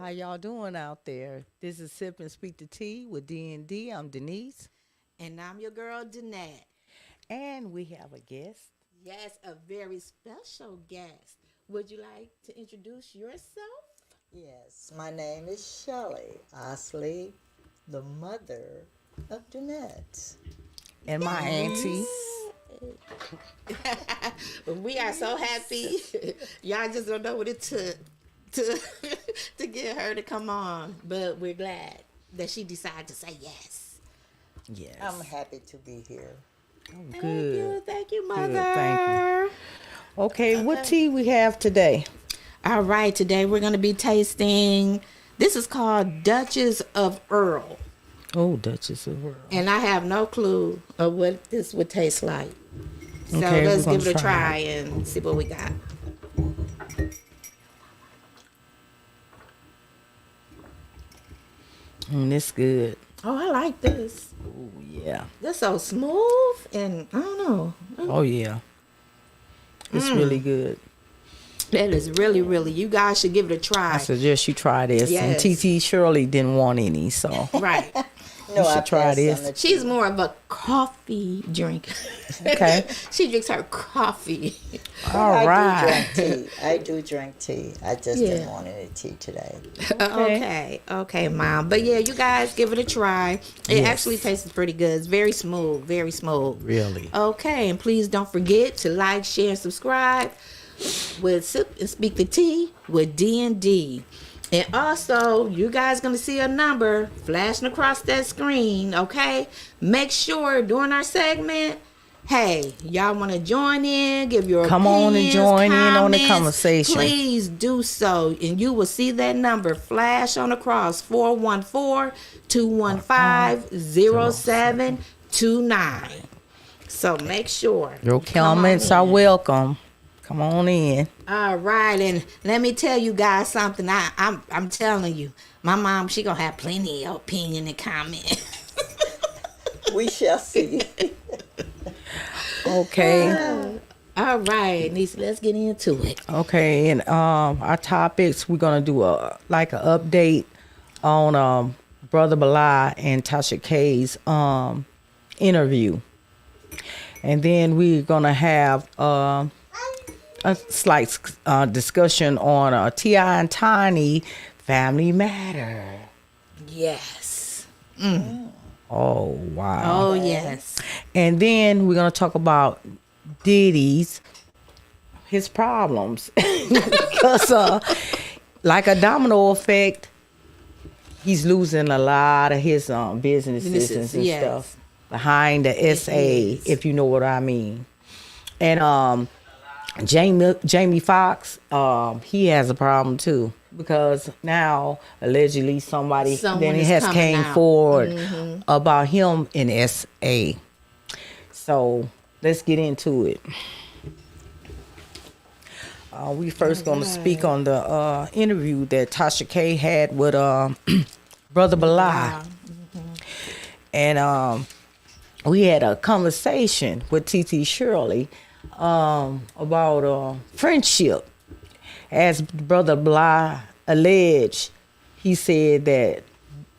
How y'all doing out there? This is Sip and Speak the Tea with D&D. I'm Denise. And I'm your girl, Danette. And we have a guest. Yes, a very special guest. Would you like to introduce yourself? Yes, my name is Shelley Osley, the mother of Jeanette. And my auntie. We are so happy. Y'all just don't know what it took to to get her to come on. But we're glad that she decided to say yes. Yes. I'm happy to be here. Good. Thank you, mother. Good, thank you. Okay, what tea we have today? All right, today we're going to be tasting, this is called Duchess of Earl. Oh, Duchess of Earl. And I have no clue of what this would taste like. So Okay, let's we're give it a gonna try try and see what we got. This good. Oh, I like this. Oh, yeah. That's so smooth and I don't know. Oh, yeah. It's really good. That is really, really, you guys should give it a try. I suggest you try this. Yes. And TT Shirley didn't want any, so Right. No, should I try passed this. on the She's tea. more of a coffee drinker. Okay. She drinks her coffee. All right. I do drink tea. I just Yeah. didn't want any tea today. Okay, Mom. But yeah, you guys give it a try. It Yes. actually tastes pretty good. It's very smooth, very smooth. Really. Okay, and please don't forget to like, share, and subscribe with Sip and Speak the Tea with D&D. And also, you guys gonna see a number flashing across that screen, okay? Make sure during our segment, hey, y'all want to join in, give your Come on and opinions, join in on the comments, conversation. Please do so, and you will see that number flash on across 414-215-0729. So make sure. Your you come on comments are in. welcome. Come on in. All right, and let me tell you guys something. I'm telling you, my mom, she gonna have plenty of opinion and comment. We shall see. Okay. All right, Nisa, let's get into it. Okay. And our topics, we're gonna do a update on Brother Bilaal and Tasha K's interview, and then we're gonna have a slight discussion on T.I. and Tiny Family Matter. Yes. Oh wow. Oh yes. And then we're gonna talk about Diddy's his problems because like a domino effect, he's losing a lot of his businesses and yes. stuff behind the SA, is. if you know what I mean. And Jamie Foxx, he has a problem too because now allegedly Someone then is has coming came out. forward about him in SA. So let's get into it. We first going to speak on the interview that Tasha K had with Brother Bilaal. Wow. And we had a conversation with TT Shirley about friendship. As Brother Bilaal alleged, he said that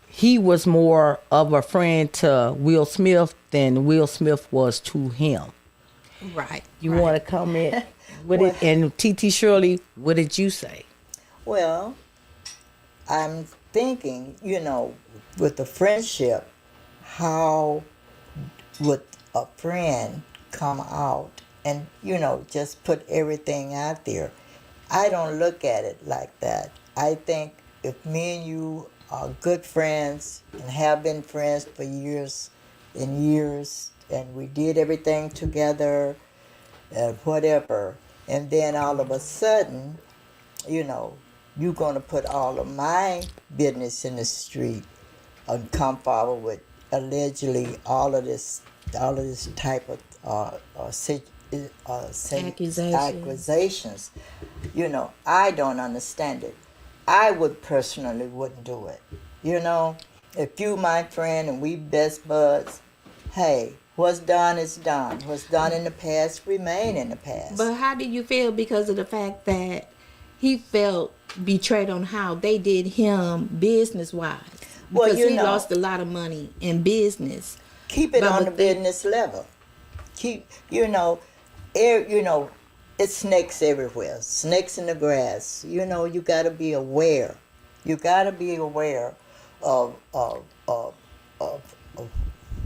he was more of a friend to Will Smith than Will Smith was to him. Right. You want to comment with it? And TT Shirley, what did you say? Well, I'm thinking, with the friendship, how would a friend come out and, just put everything out there? I don't look at it like that. I think if me and you are good friends and have been friends for years and years, and we did everything together and whatever, and then all of a sudden, you're going to put all of my business in the street and come forward with allegedly all of this type of accusations. I don't understand it. I would personally wouldn't do it. If you my friend and we best buds, hey, what's done is done. What's done in the past remain in the past. But how do you feel because of the fact that he felt betrayed on how they did him business wise. Well, Because you he know. lost a lot of money in business. Keep it But on the with the- business level. Keep, it's snakes everywhere. Snakes in the grass. You got to be aware. You got to be aware of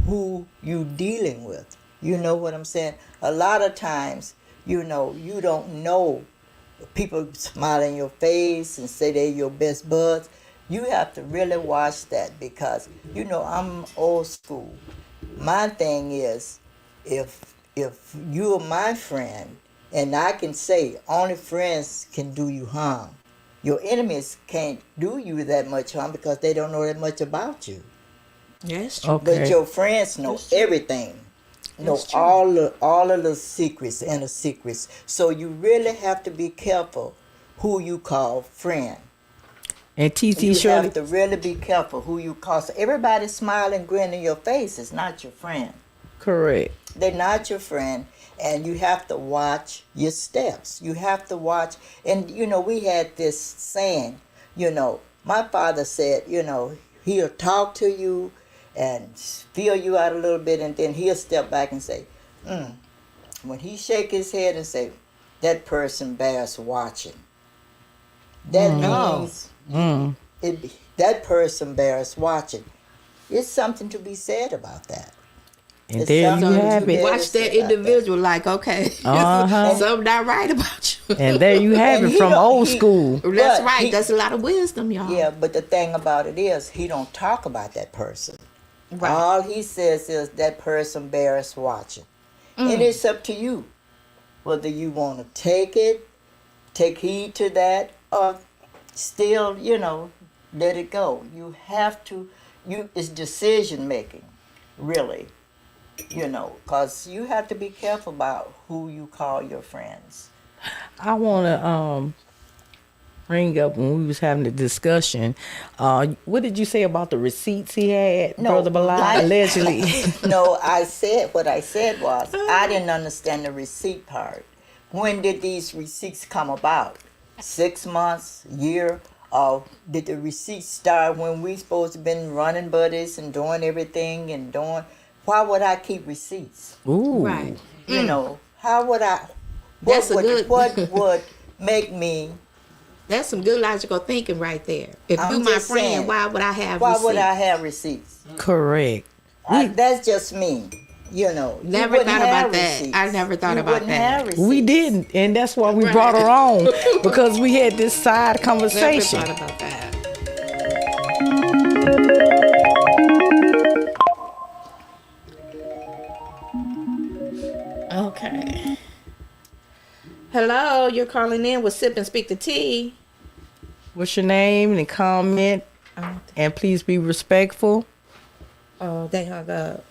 who you dealing with. You know what I'm saying? A lot of times, you don't know. People smile in your face and say they're your best buds. You have to really watch that because, I'm old school. My thing is, if you're my friend, and I can say only friends can do you harm. Your enemies can't do you that much harm because they don't know that much about you. That's true. Okay. But your friends know everything. Know That's true. all of the secrets and the secrets. So you really have to be careful who you call friend. And TT You Shirley, have to really be careful who you call. So everybody smiling, grinning in your face is not your friend. correct. They're not your friend, and you have to watch your steps. You have to watch, and we had this saying, my father said, he'll talk to you and feel you out a little bit, and then he'll step back and say, when he shake his head and say, that person bears watching. That means that person bears watching. It's something to be said about that. And It's there you something have to be it. able to Watch say that about individual like, okay, Uh-huh. something not right about you. And there you have And it he from don't- old he- school. That's But right. he- That's a lot of wisdom, y'all. Yeah, but the thing about it is, he don't talk about that person. Right. All he says is that person bears watching. And it's up to you whether you want to take heed to that, or still, let it go. You have to, it's decision making, really, because you have to be careful about who you call your friends. I want to bring up when we was having the discussion. What did you say about the receipts he had, No, Brother Bilal? I- Allegedly. No, what I said was, I didn't understand the receipt part. When did these receipts come about? 6 months, year? Or did the receipts start when we supposed to been running buddies and doing everything and doing? Why would I keep receipts? Ooh. Right. How would I? That's a good- What would make me? That's some good logical thinking right there. If I'm you my just friend, saying, why would I have Why receipts? would I have receipts? Correct. That's just me. You Never wouldn't thought have about that. receipts. I never thought You about wouldn't that. have We receipts. didn't, and that's why we Right. brought her on, because we had this side Never conversation. thought about that. Okay. Hello, you're calling in with Sip and Speak the Tea. What's your name and comment, and please be respectful. Oh, they hung up.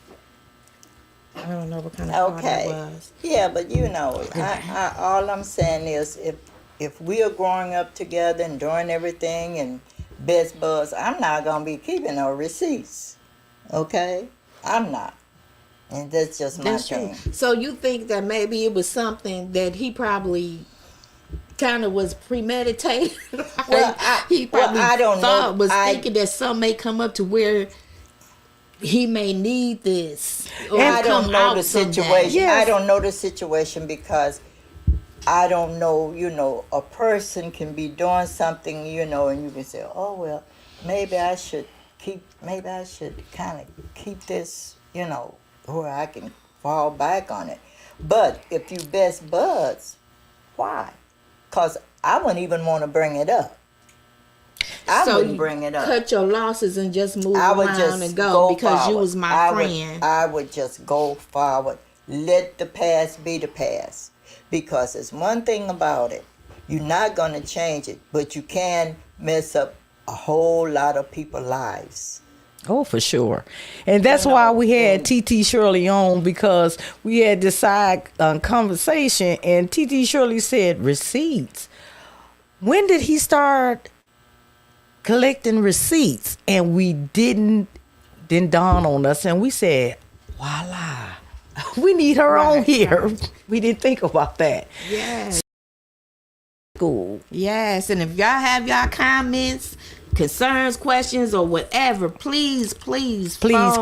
I don't know what kind of call that Okay. was. Yeah, but all I'm saying is, if we are growing up together and doing everything and best buds, I'm not gonna be keeping no receipts. Okay, I'm not, and that's just my That's true. thing. So you think that maybe it was something that he probably kind of was premeditated? Well, he probably I don't know. was thinking that some may come up to where he may need this. Or I don't come know out the someday. situation. Yes. I don't know the situation because I don't know, a person can be doing something, and you can say, oh, well, maybe I should kind of keep this, where I can fall back on it. But if you best buds, why? Because I wouldn't even want to bring it up. I So wouldn't you bring it up. Cut your losses and just move I would around just and go because you forward. was my friend. I would just go forward. Let the past be the past. Because there's one thing about it. You're not going to change it, but you can mess up a whole lot of people's lives. Oh, for sure. And that's why we had TT Shirley on, because we had this side conversation, and TT Shirley said receipts. When did he start collecting receipts? And we didn't dawn on us, and we said, voila, we need her on here. We didn't think about that. Yes. school. Yes, and if y'all have y'all comments, concerns, questions, or whatever, please phone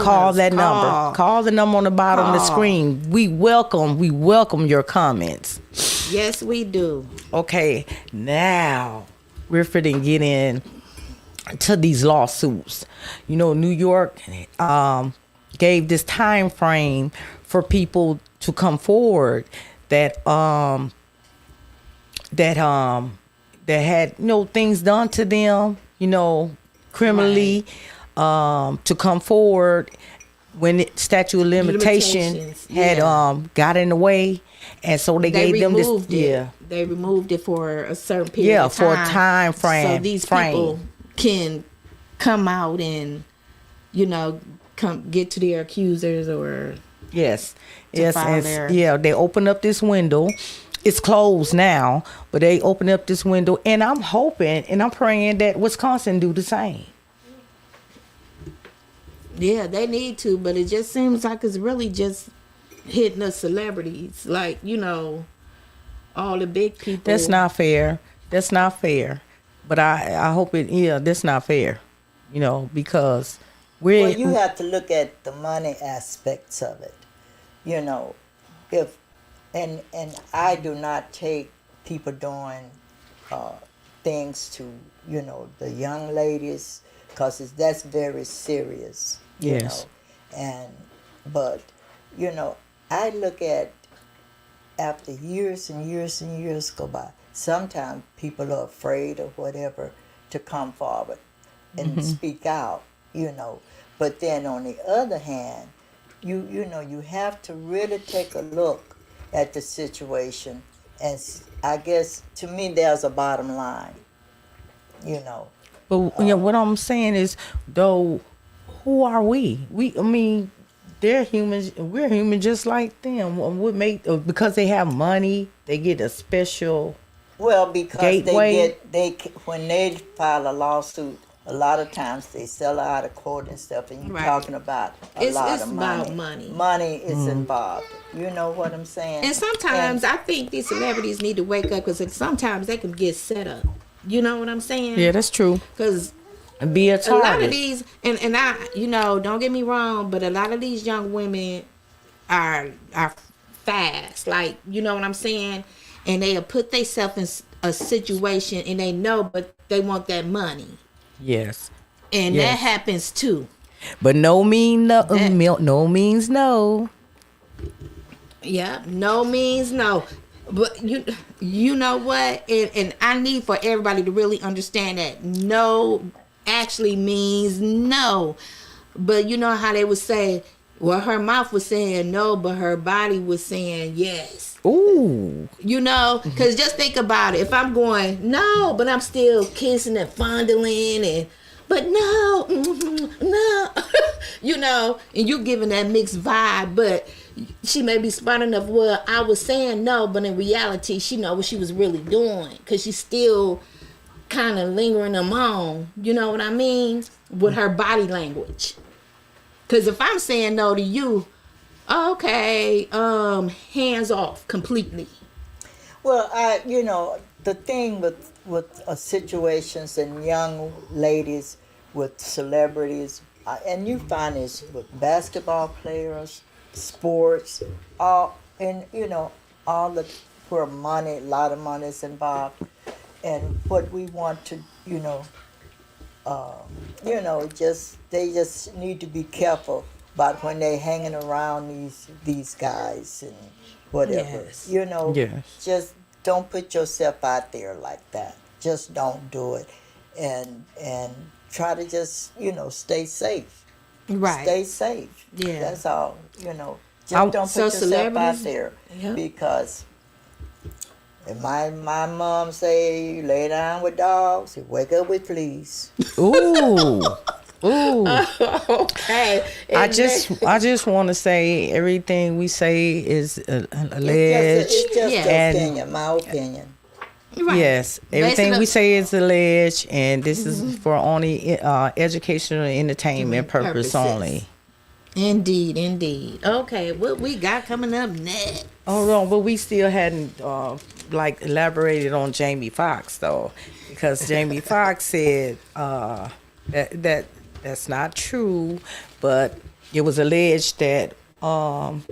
call us. that number. Call the number on the bottom of the screen. We welcome your comments. Yes, we do. Okay, now we're fitting get in to these lawsuits. You know, New York gave this time frame for people to come forward that had things done to them, criminally, to come forward when the statute of limitations had got in the way, and so they gave them this. They removed it for a certain period of time. For a time frame. So these people can come out and come get to their accusers or they open up this window. It's closed now, but they open up this window, and I'm hoping and I'm praying that Wisconsin do the same. Yeah, they need to, but it just seems like it's really just hitting the celebrities, like all the big people. That's not fair. But I hope that's not fair, because you have to look at the money aspects of it, if and I do not take people doing things to the young ladies, because that's very serious. Yes. But I look at, after years and years and years go by, sometimes people are afraid or whatever to come forward and speak out, But then on the other hand, you have to really take a look at the situation, and I guess to me there's a bottom line, But what I'm saying is, though, who are we? They're humans. We're human just like them. What make because they have money, they get a special. Well, because gateway. When they file a lawsuit, a lot of times they sell out of court and stuff, and you're talking about a lot of money. It's about money. Money is involved. You know what I'm saying? And sometimes I think these celebrities need to wake up, because sometimes they can get set up. You know what I'm saying? Yeah, that's true. Because be a target. A lot of these, and I, don't get me wrong, but a lot of these young women are fast. Like, you know what I'm saying? And they'll put themselves in a situation, and they know, but they want that money. Yes. And that happens too. But no means no. Yeah, no means no. But you know what? And I need for everybody to really understand that no actually means no. But you know how they would say, well, her mouth was saying no, but her body was saying yes. Ooh. Because just think about it. If I'm going, no, but I'm still kissing and fondling but no, no, and you giving that mixed vibe, but she may be smart enough, well, I was saying no, but in reality, she know what she was really doing, because she's still kind of lingering them on, you know what I mean, with her body language. Because if I'm saying no to you, okay, hands off completely. Well, the thing with situations and young ladies with celebrities, and you find this with basketball players, sports, all the where money, a lot of money is involved, and what we want to, they just need to be careful about when they hanging around these guys and whatever. Yes. Just don't put yourself out there like that. Just don't do it, and try to just stay safe. Right. Stay safe. Yeah. That's all. Just don't put yourself out there, because if my mom say lay down with dogs, wake up with fleas. Ooh. Ooh. Okay. I just want to say everything we say is alleged. It's just and opinion, my opinion. Right. Yes, everything we say is alleged, and this is for only educational and entertainment purpose only. Indeed. Okay, what we got coming up next? Oh no, but we still hadn't like elaborated on Jamie Foxx though, because Jamie Foxx said that's not true, but it was alleged that what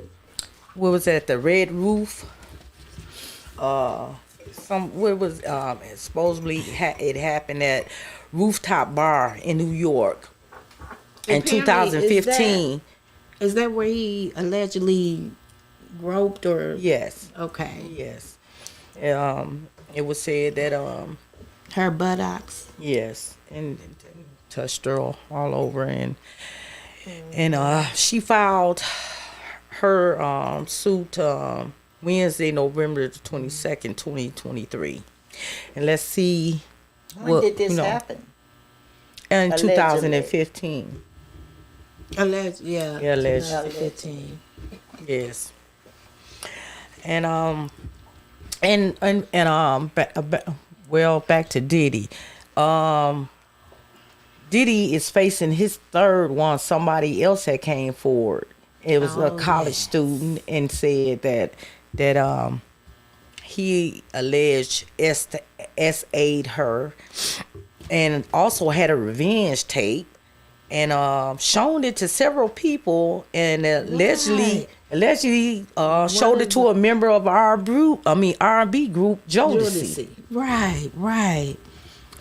was that, the Red Roof, supposedly it happened at Rooftop Bar in New York in Apparently, 2015. Is that where he allegedly groped or? Yes. Okay. Yes. It was said that Her buttocks. yes, and touched her all over, and she filed her suit Wednesday, November the 22nd, 2023. And let's see When did this happen? in Allegedly. 2015. Allegedly. Yeah, allegedly. 2015. Yes. And back to Diddy. Diddy is facing his third one. Somebody else had came forward. It was a college student and said that he alleged SA'd her, and also had a revenge tape, and shown it to several people, and allegedly showed it to a member of our group. R&B group, Jodeci. Right.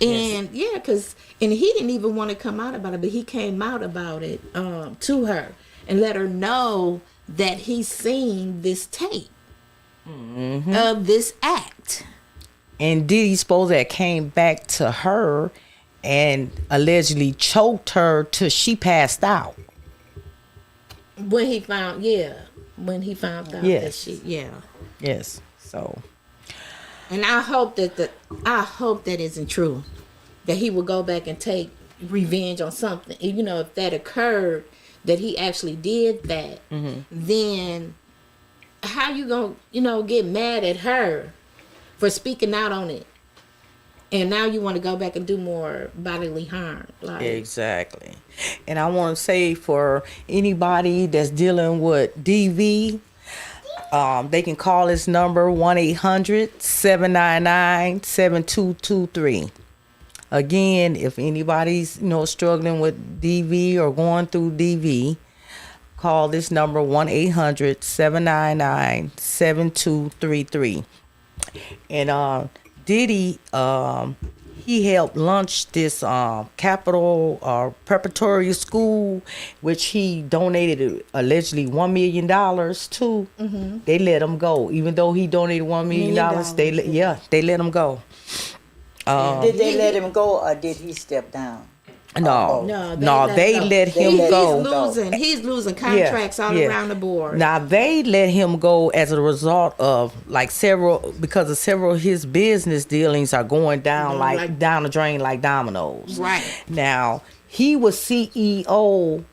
And and he didn't even want to come out about it, but he came out about it to her and let her know that he's seen this tape of this act. And Diddy supposed that came back to her and allegedly choked her till she passed out. When he found out that Yes. Yes. So. And I hope that isn't true. That he will go back and take revenge on something. If that occurred, that he actually did that, then how you gonna get mad at her for speaking out on it? And now you want to go back and do more bodily harm. Exactly. And I want to say, for anybody that's dealing with DV, they can call this number 1-800-799-7223. Again, if anybody's struggling with DV or going through DV, call this number 1-800-799-7233. And Diddy, he helped launch this capital preparatory school, which he donated allegedly $1 million to. They let him go, even though he donated $1 million. They let him go. Did they let him go, or did he step down? No, they let him go. He's losing contracts all around the board. Now they let him go as a result of because several of his business dealings are going down down the drain like dominoes. Right. Now he was CEO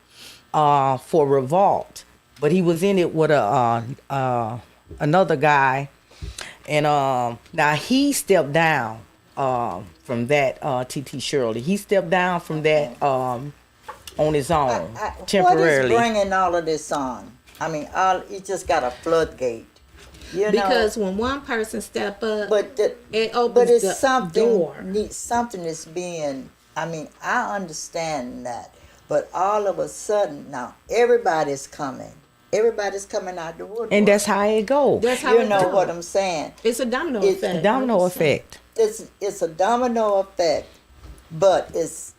for Revolt, but he was in it with another guy, and now he stepped down from that. TT Shirley, he stepped down from that on his own temporarily. What is bringing all of this on? He just got a floodgate. Because when one person step up, it opens but it's the something door. Something is being. I understand that, but all of a sudden now everybody's coming. Everybody's coming out the woodwork, and that's how it goes. That's how you know what I'm saying. It's a domino effect. Domino effect. It's a domino effect, but it's.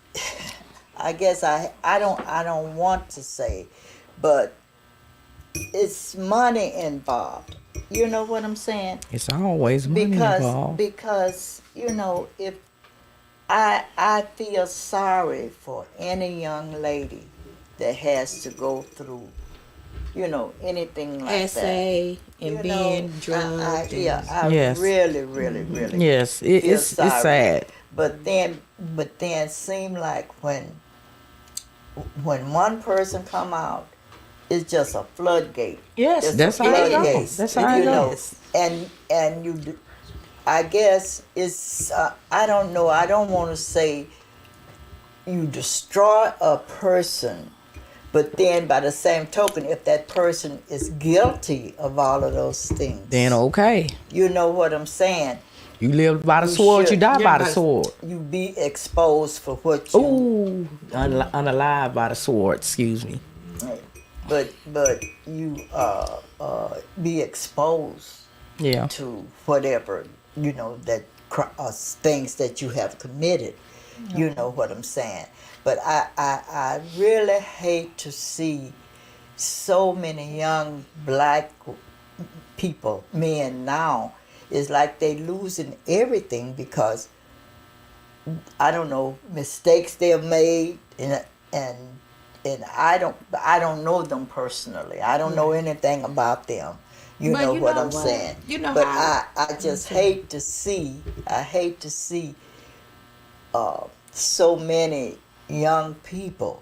I guess I don't want to say, but it's money involved. You know what I'm saying? It's always money involved. Because if I feel sorry for any young lady that has to go through, anything like SA that. and being drugged. I Yes. really, Yes, it's sad. But then seem like when one person come out, it's just a floodgate. Yes, It's that's a how it floodgate, goes. That's how it goes. And you, I guess it's I don't know. I don't want to say you destroy a person, But then, by the same token, if that person is guilty of all of those things, Then okay. you know what I'm saying? You live by the You sword, you should. die Yeah, by the but- sword. You be exposed for what you. Ooh, unalive by the sword. Excuse me. But you be exposed Yeah. to whatever that things that you have committed. You know what I'm saying. But I really hate to see so many young black people, men now, it's like they losing everything because I don't know mistakes they have made and I don't know them personally. I don't know anything about them. You But know you what know I'm what? saying. You know but how- I just hate to see so many young people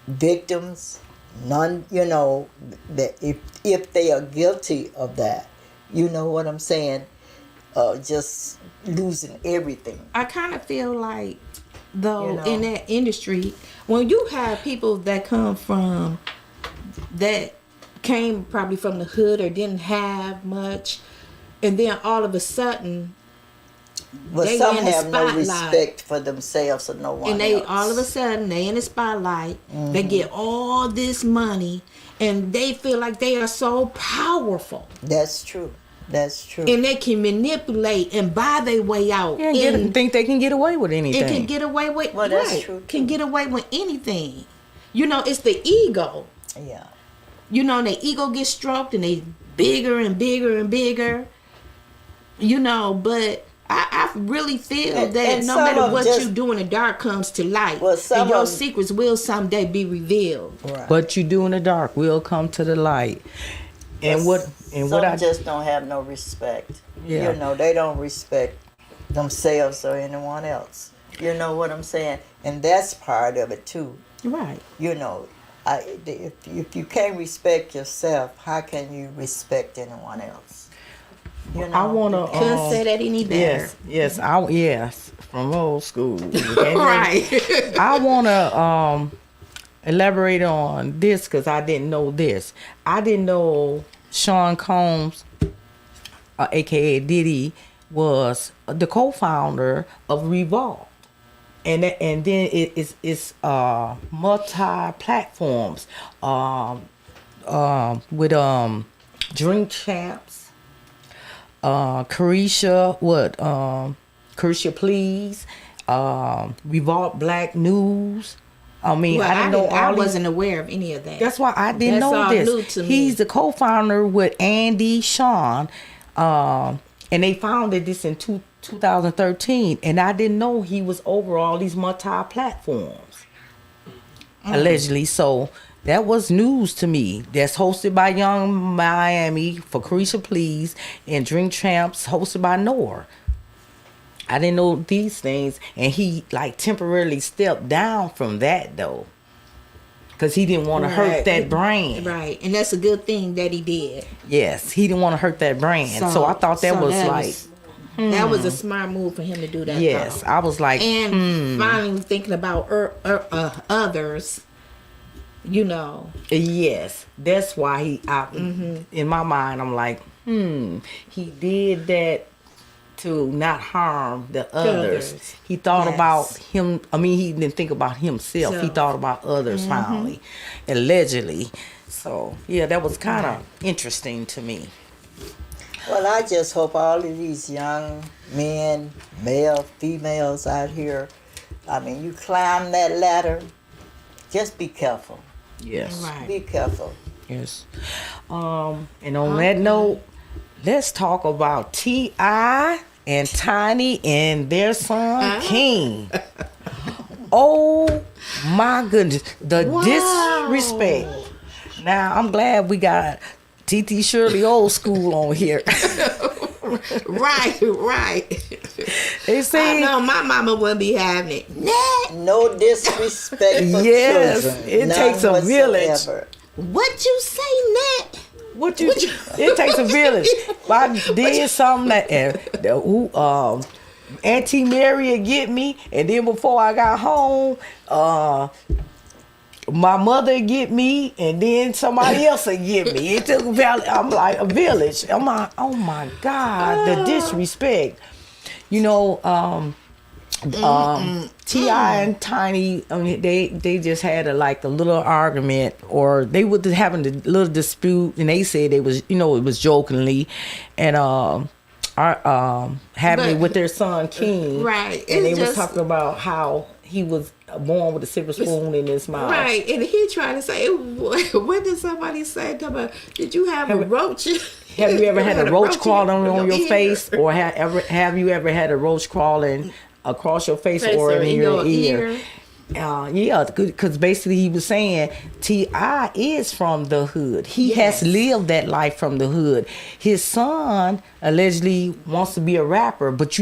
victims that if they are guilty of that, you know what I'm saying, just losing everything. I kind of feel like, though, You know. in that industry, when you have people that came probably from the hood or didn't have much, and then all of a sudden, But they some in the have no spotlight. respect for themselves or no one and they else. all of a sudden they in the spotlight, they Mm-hmm. get all this money, and they feel like they are so powerful, That's true. and they can manipulate and buy their way out. Yeah, and think they can get away with it anything. can get away with Well, that's right, true, can too. get away with anything. It's the ego. Yeah. And the ego gets stroked and they bigger and bigger and bigger. But I really feel And that no some matter of what just- you do in the dark comes to light. Well, some and your of- secrets will someday be revealed. Right. But you do in the dark will come to the light. And some what I just don't have no respect. Yeah. They don't respect themselves or anyone else. You know what I'm saying? And that's part of it too. Right. If you can't respect yourself, how can you respect anyone else? I wanna Couldn't say that any better. yes, from old school. Right. I wanna elaborate on this because I didn't know this. I didn't know Sean Combs, aka Diddy, was the co-founder of Revolve. And then it's multi platforms with Drink Champs, Carisha Please, Revolt Black News. I mean, Well, I didn't know I all these. wasn't aware of any of that. That's why I didn't That's know all this. new to me. He's the co-founder with Andy Sean, and they founded this in 2013. And I didn't know he was over all these multi-platforms, allegedly. So that was news to me. That's hosted by Young Miami for Carisha Please and Drink Champs, hosted by Noor. I didn't know these things, and he temporarily stepped down from that though, because he didn't want to hurt Right. that brand. Right. And that's a good thing that he did. Yes, he didn't want to hurt that brand. So I thought that was that was a smart move for him to do that. yes. though. I was like, And finally thinking about others, yes, that's why in my mind, I'm like, he did that to not harm the others. others. He thought Yes. about him. I mean, he didn't think about himself. He Self. thought about others finally, allegedly. So, yeah, that was kind of interesting to me. Well, I just hope all of these young men, male, females out here, I mean, you climb that ladder, just be careful. Yes. Right. Be careful. Yes. And on that note, let's talk about T.I. and Tiny and their son King. Oh my goodness, the Wow. disrespect. Now I'm glad we got T.T. Shirley old school on here. Right. They I say know my mama wouldn't be having it. Nah. No disrespect for Yes, children. it None takes a village. whatsoever. What you say, Nat? what you? It takes a village. If I did something that Auntie Mary would get me, and then before I got home, my mother get me, and then somebody else would get me. It took I'm like a village. I'm like, oh my God, the disrespect. You know, T.I. and Tiny, I mean, they just had a little argument, or they were just having a little dispute, and they said it was jokingly, and having it with their son King, right? And they was talking about how he was born with a silver spoon in his mouth, right? And he tried to say, what did somebody say to him? Did you have a roach? Have you ever had a roach crawling on your face, or have you ever had a roach crawling across your face or in your ear? Yeah, because basically he was saying T.I. is from the hood. He has lived that life from the hood. His son allegedly wants to be a rapper, but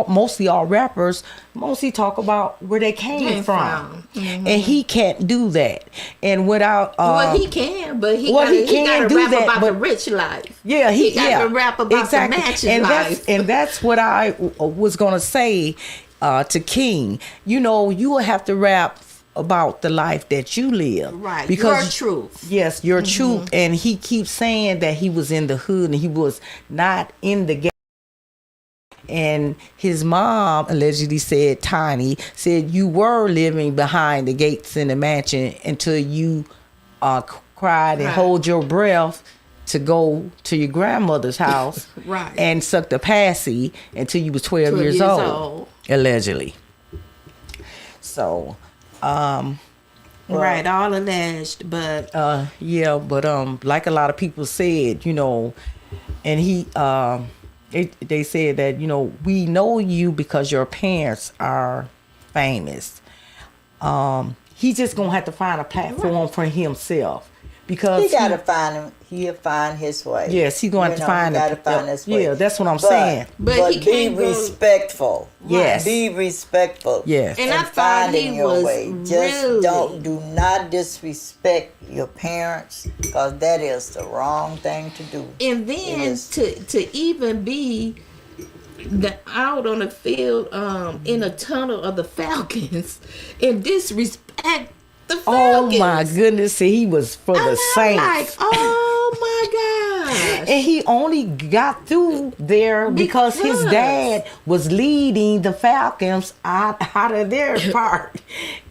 mostly all rappers mostly talk about where they came from. Mm-hmm. And he can't do that. And without he can, but he can do rap that, about but the rich life. Yeah, he got to rap about the mansion life. That's what I was gonna say. To King, you will have to rap about the life that you live, right? Because your truth. Yes, your truth. And he keeps saying that he was in the hood and he was not in the ghetto. And his mom allegedly said, Tiny said, you were living behind the gates in the mansion until you cried and hold your breath to go to your grandmother's house, right? And suck the passy until you was 12 years old. Allegedly. So, right, all alleged, but like a lot of people said, and he, they said that we know you because your parents are famous. He's just gonna have to find a platform for himself. Because he gotta find him. He'll find his way. Yes, he's going to find. He gotta find his way. Yeah, that's what I'm saying. But he be respectful. Yes, be respectful. Yes, and I thought he was Just do not disrespect your parents, because that is the wrong thing to do. And then to even be out on the field in a tunnel of the Falcons and disrespect the Falcons. Oh my goodness! See, he was for the Saints. Like, oh my gosh! And he only got through there because his dad was leading the Falcons out of their part,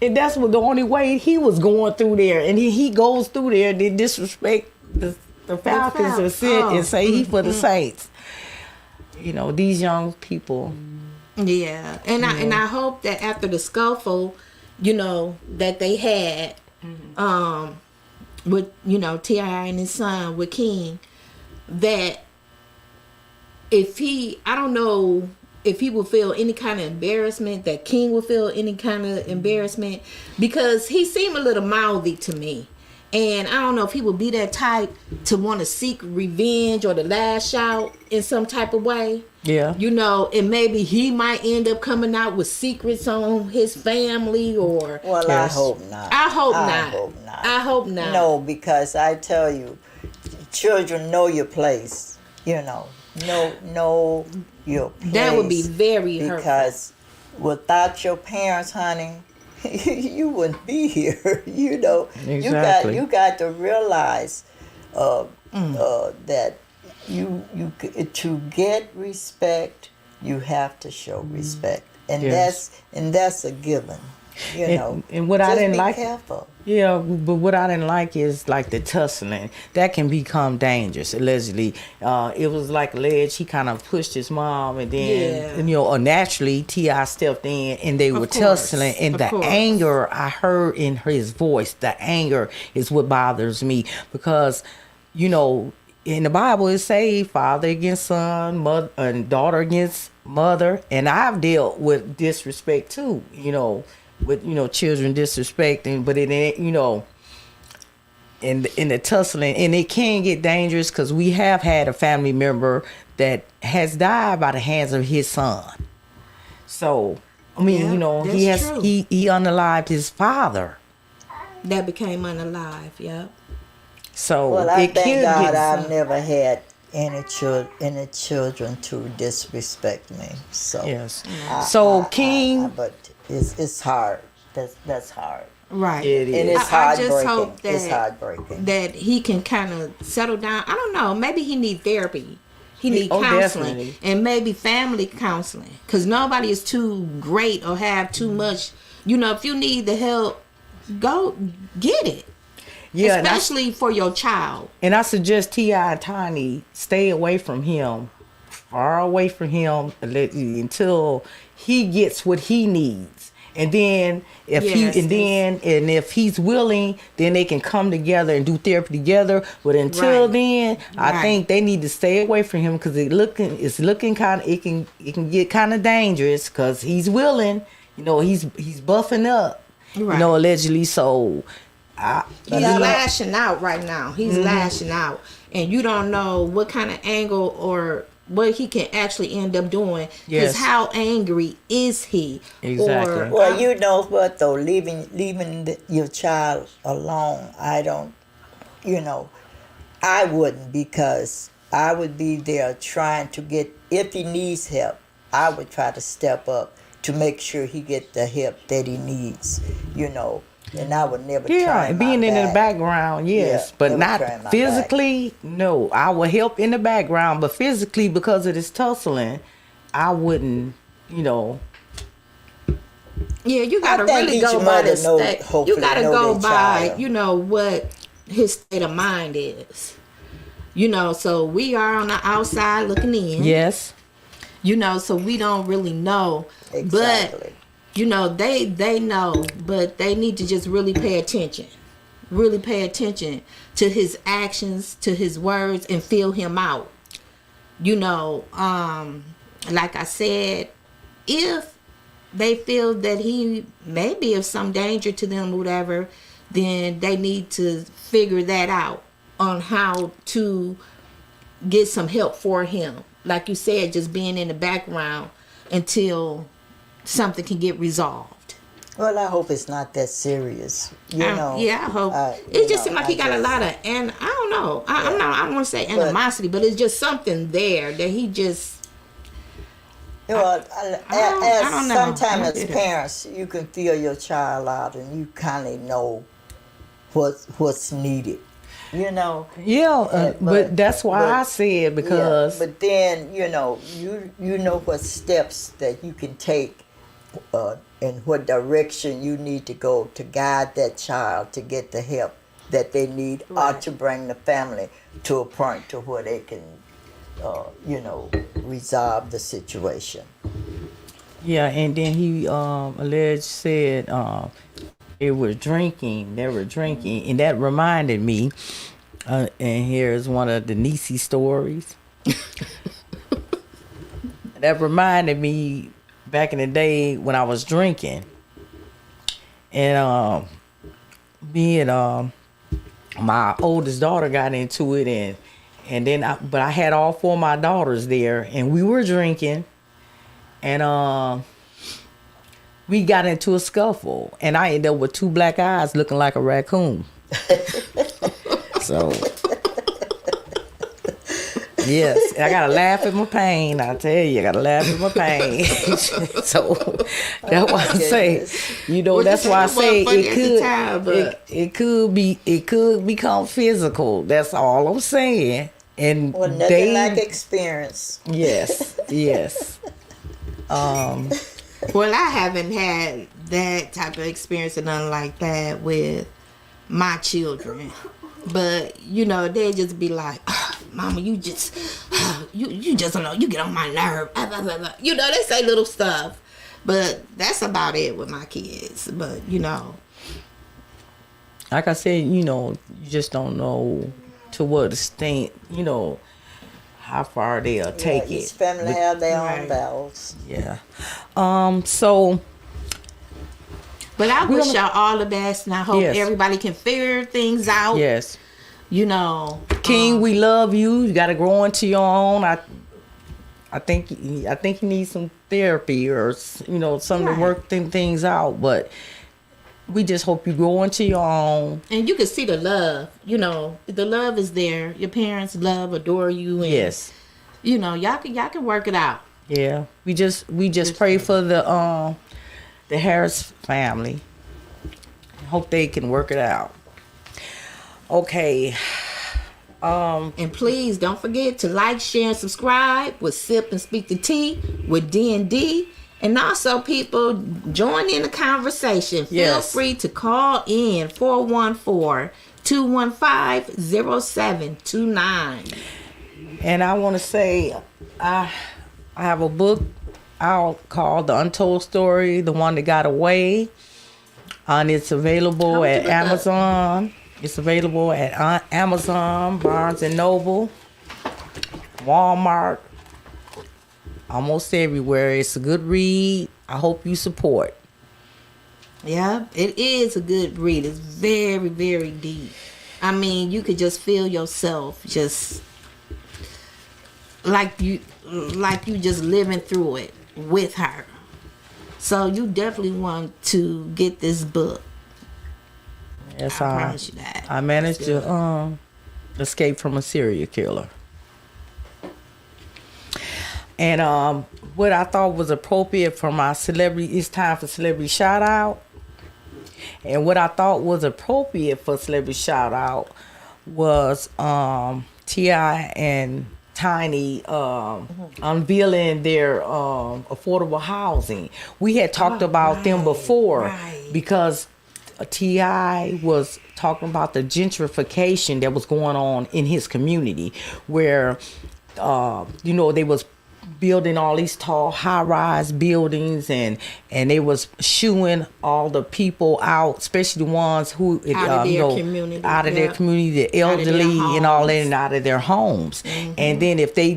and that's what the only way he was going through there. And he goes through there, they disrespect the Falcons and sit and say he for the Saints. These young people. Yeah, and I hope that after the scuffle, that they had, with T.I. and his son with King, that I don't know if he will feel any kind of embarrassment, that King will feel any kind of embarrassment, because he seemed a little mouthy to me. And I don't know if he will be that type to want to seek revenge or to lash out in some type of way. Yeah. And maybe he might end up coming out with secrets on his family or... Well, yes. I hope not. I hope not. No, because I tell you, children know your place. Know your place. That would be very hurtful. Because without your parents, honey... you wouldn't be here, Exactly. You got to realize that you to get respect, you have to show respect, and that's a given. And what I didn't like, careful. Yeah, but what I didn't like is like the tussling that can become dangerous. Allegedly, it was like alleged he kind of pushed his mom, and then naturally T.I. stepped in and they were tussling. And the anger I heard in his voice, the anger is what bothers me, because in the Bible it say father against son, mother and daughter against mother, and I've dealt with disrespect too. With children disrespecting, but it ain't in the tussling, and it can get dangerous, because we have had a family member that has died by the hands of his son. So I mean, he unalived his father. That became unalive. Yep. So I thank God I've never had any children to disrespect me. So yes. King. But it's hard. That's hard. Right. It is. And it's I just heartbreaking. hope It's that heartbreaking. that he can kind of settle down. I don't know. Maybe he need therapy. He need counseling definitely. and maybe family counseling. Because nobody is too great or have too much. You know, if you need the help, go get it. Yeah, and Especially for your child. I suggest T.I. and Tiny stay away from him, far away from him, until he gets what he needs. And then if if he's willing, then they can come together and do therapy together. But until then, I think they need to stay away from him because it's looking kind of it can get kind of dangerous because he's willing. You know, he's buffing up. Right. You know, allegedly. So He's lashing out right now. He's lashing out. And you don't know what kind of angle or what he can actually end up doing. Because how angry is he? Exactly. Well, you know what though, leaving your child alone, I wouldn't, because I would be there trying to get, if he needs help, I would try to step up to make sure he get the help that he needs, and I would never try my being in the back. background, yes, but not physically. No, I would help in the background, but physically, because of this tussling, I wouldn't. Yeah, you gotta really go by the state. You gotta go by, what his state of mind is. So we are on the outside looking in. Yes. So we don't really know. Exactly. But they know, but they need to just really pay attention. Really pay attention to his actions, to his words, and feel him out. Like I said, if they feel that he may be of some danger to them or whatever, then they need to figure that out on how to get some help for him. Like you said, just being in the background until something can get resolved. Well, I hope it's not that serious. I hope. It just seems like he got a lot of, and I don't know. I don't want to say animosity, but it's just something there that he just. Well, I don't know. Sometimes as parents, you can feel your child out, and you kind of know what's needed. But that's why I said, because. But then you know what steps that you can take, and what direction you need to go to guide that child to get the help that they need, or to bring the family to a point to where they can, resolve the situation. Yeah, and then he said they were drinking, and that reminded me, and here's one of the Niecy stories. That reminded me back in the day when I was drinking, and my oldest daughter got into it, and then I had all four of my daughters there, and we were drinking, and we got into a scuffle, and I ended up with 2 black eyes looking like a raccoon. So, yes, I gotta laugh at my pain. I tell you, I gotta laugh at my pain. So that's why I say, that's why I say it could become physical. That's all I'm saying. And nothing like experience. Yes. Well, I haven't had that type of experience or nothing like that with my children. But, they just be like, Mama, you just don't know, you get on my nerve. They say little stuff. But that's about it with my kids. But, like I said, you just don't know to what extent, how far they'll take it. Each family have their own battles. Yeah. So. But I wish y'all all the best, and I hope everybody can figure things out. Yes. King, we love you. You got to grow into your own. I think you need some therapy or something to work things out. But we just hope you grow into your own. And you can see the love. The love is there. Your parents adore you. And, yes. Y'all can work it out. Yeah. We just pray for the Harris family. hope they can work it out. Okay. And please don't forget to like, share, and subscribe with Sip and Speak the Tea with D&D. And also, people, join in the conversation. Feel Yes. free to call in 414-215-0729. And I want to say, I have a book out called The Untold Story, The One That Got Away. And it's available at Amazon. It's available at Amazon, Barnes & Noble, Walmart, almost everywhere. It's a good read. I hope you support. Yeah, it is a good read. It's very, very deep. I mean, you could just feel yourself just like you just living through it with her. So you definitely want to get this book. Yes, I promise you that. I managed to escape from a serial killer. And what I thought was appropriate for my celebrity, it's time for celebrity shout out. And what I thought was appropriate for celebrity shout out was T.I. and Tiny unveiling their affordable housing. We had talked about them before because T.I. was talking about the gentrification that was going on in his community, where they was building all these tall high-rise buildings, and they was shooing all the people out, especially the ones who out of their community, the elderly and all that, and out of their homes. And then if they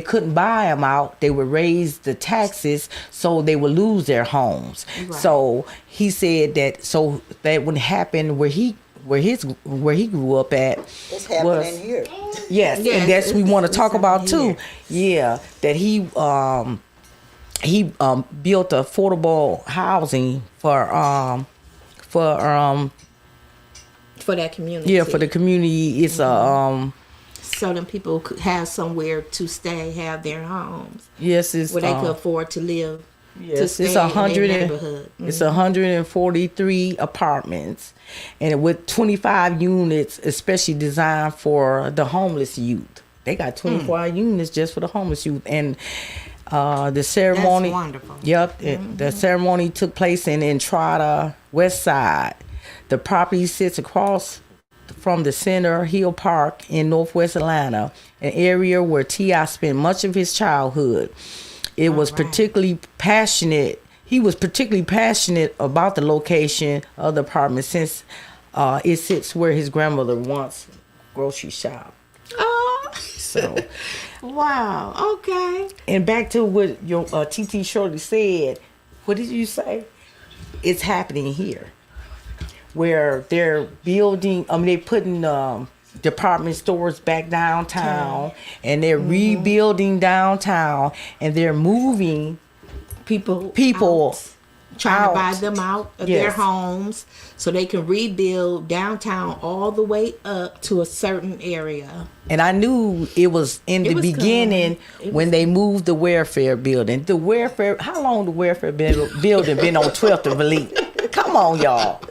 couldn't buy them out, they would raise the taxes, so they would lose their homes. So he said that wouldn't happen where he grew up at. It's happening here. Yes, and that's we want to talk about too. Yeah, that he built affordable housing for that community. Yeah, for the community. It's so them people could have somewhere to stay, have their homes. Yes, it's where they could afford to live. Yes, it's 143 apartments, and with 25 units, especially designed for the homeless youth. They got 25 units just for the homeless youth, and the ceremony. That's wonderful. Yep, the ceremony took place in Entrada West Side. The property sits across from the Center Hill Park in Northwest Atlanta, an area where T.I. spent much of his childhood. It was particularly passionate. He was particularly passionate about the location of the apartment since it sits where his grandmother once grocery shopped. Oh, so wow. Okay. And back to what your T.T. Shirley said. What did you say? It's happening here, where they're building. They're putting department stores back downtown, and they're rebuilding downtown, and they're moving people trying to buy them out of their homes so they can rebuild downtown all the way up to a certain area. And I knew it was in the beginning when they moved the welfare building. How long the welfare building been on 12th and Elite? Come on, y'all.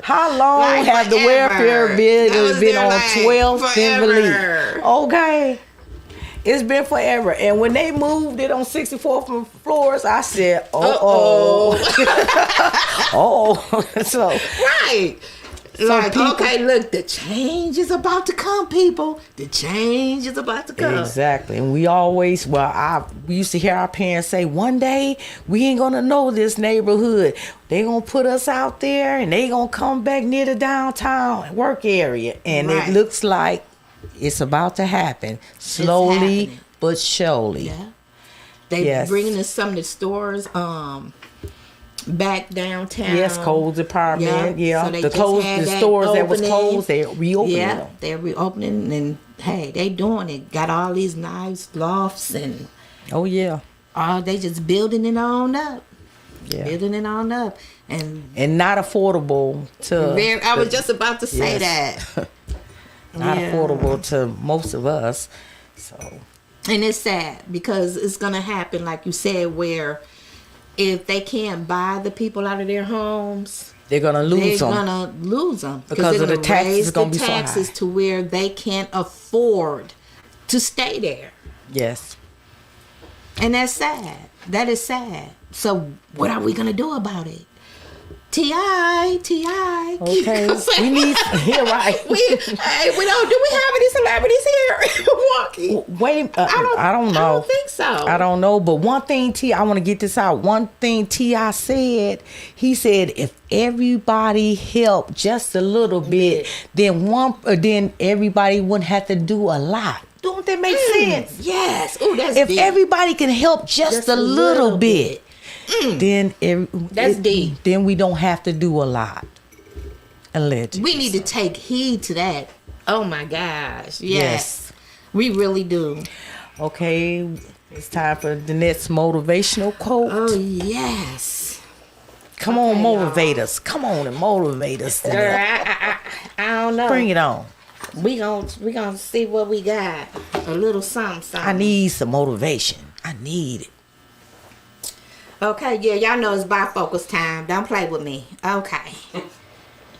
How long have the welfare building been on 12th and Elite? Okay. It's been forever. And when they moved it on 64th floors, I said, oh. So, right. So like, okay, look, the change is about to come, people. The change is about to come. Exactly. And we always, we used to hear our parents say, one day we ain't going to know this neighborhood. They going to put us out there and they going to come back near the downtown work area. And it looks like it's about to happen. Slowly but surely. Yeah. They bringing us some of the stores, back downtown. Yes, Cole's apartment. Yeah. So the stores that was closed, they're reopening them. They're reopening, and hey, they doing it. Got all these nice lofts and they just building it on up. Yeah. Building it on up. And not affordable to I was just about to say that. Not affordable to most of us. So, and it's sad because it's gonna happen, like you said, where if they can't buy the people out of their homes, They're gonna lose they're them gonna lose them because of the taxes. raise Gonna the be so taxes high. to where they can't afford to stay there, Yes. and that's sad. That is sad. So what are we gonna do about it? Ti. Okay. We need. Yeah, right. we don't. Do we have any celebrities here walking? Wait. I don't know. I don't think so. I don't know. But one thing, I want to get this out. One thing T.I. said. He said if everybody helped just a little bit, then everybody wouldn't have to do a lot. Don't that make sense? Yes. Oh, that's If deep. everybody can help just a little bit, then That's deep. Then we don't have to do a lot. Allegedly. We need to take heed to that. Oh my gosh. Yes. Yes. We really do. Okay, it's time for the next motivational quote. Oh yes. Come on, motivate us. Come on and motivate us. Girl, Today. I don't know. Bring it on. We gonna see what we got. A little something. I need some motivation. I need it. Okay, yeah, y'all know it's bifocals time. Don't play with me. Okay.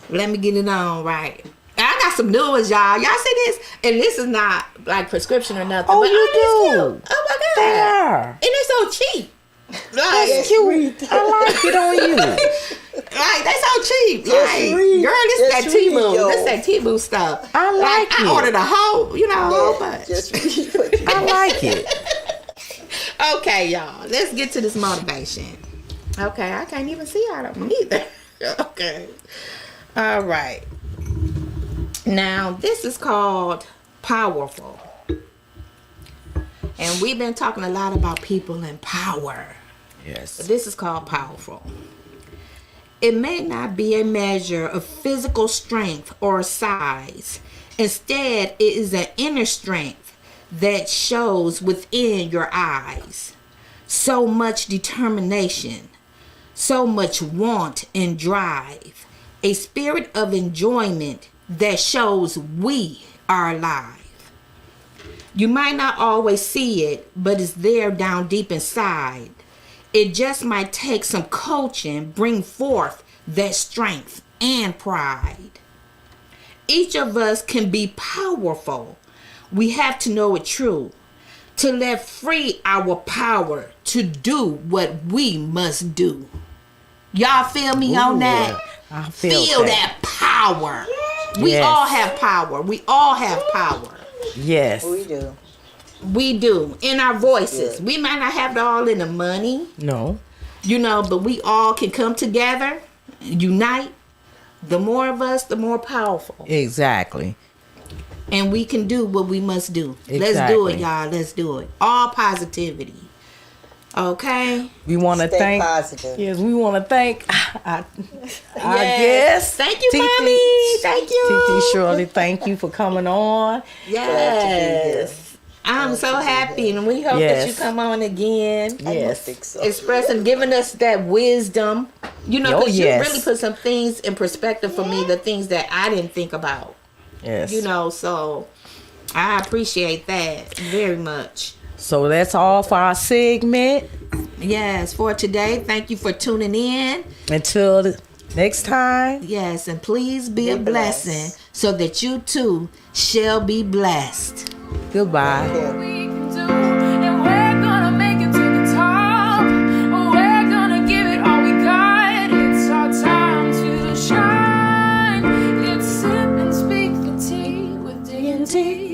Let me get it on right. I got some new ones, y'all. Y'all see this? And this is not like prescription or nothing. Oh, but you these do. cute. Oh my God. They are. And they're so cheap. Like, That's cute. I like it on you. like they so cheap. Just Like, read. girl, this is that Just read, Temu. yo. This is that Temu stuff. I like it. I ordered a whole, a whole bunch. Just read what you I like it. Okay, y'all. Let's get to this motivation. Okay, I can't even see out of them either. Okay. All right. Now, this is called powerful. And we've been talking a lot about people in power. Yes. This is called powerful. It may not be a measure of physical strength or size. Instead, it is an inner strength that shows within your eyes. So much determination, so much want and drive, a spirit of enjoyment that shows we are alive. You might not always see it, but it's there down deep inside. It just might take some coaching, bring forth that strength and pride. Each of us can be powerful. We have to know it true, to let free our power to do what we must do. Y'all feel me on that? I feel that power. We Yes. all have power. We all have power. Yes. We do. We do. In our voices. Yeah. We might not have it all in the money, No. but we all can come together, unite. The more of us, the more powerful. Exactly. And we can do what we must do. Let's do Exactly. it, y'all. Let's do it. All positivity. Okay? We want to Stay thank. positive. Yes, we want to thank. I Yes. guess. Thank you, Titi. Mommy. Thank you. Titi Shirley, thank you for coming on. Yes. I'm so happy, and we hope that you Yes. come on again. I Yes. don't think so. Expressing, giving us that wisdom. Oh, Because yes. you really put some things in perspective for me, the things that I didn't think about. Yes. So I appreciate that very much. So that's all for our segment. Yes, for today. Thank you for tuning in. Until the next time. Yes, and please be a Be blessing blessed. so that you too shall be blessed. Goodbye. Yeah. we can do, and we're gonna make it to the top. We're gonna give it all we got. It's our time to shine. Let's sip and speak the tea with D&D.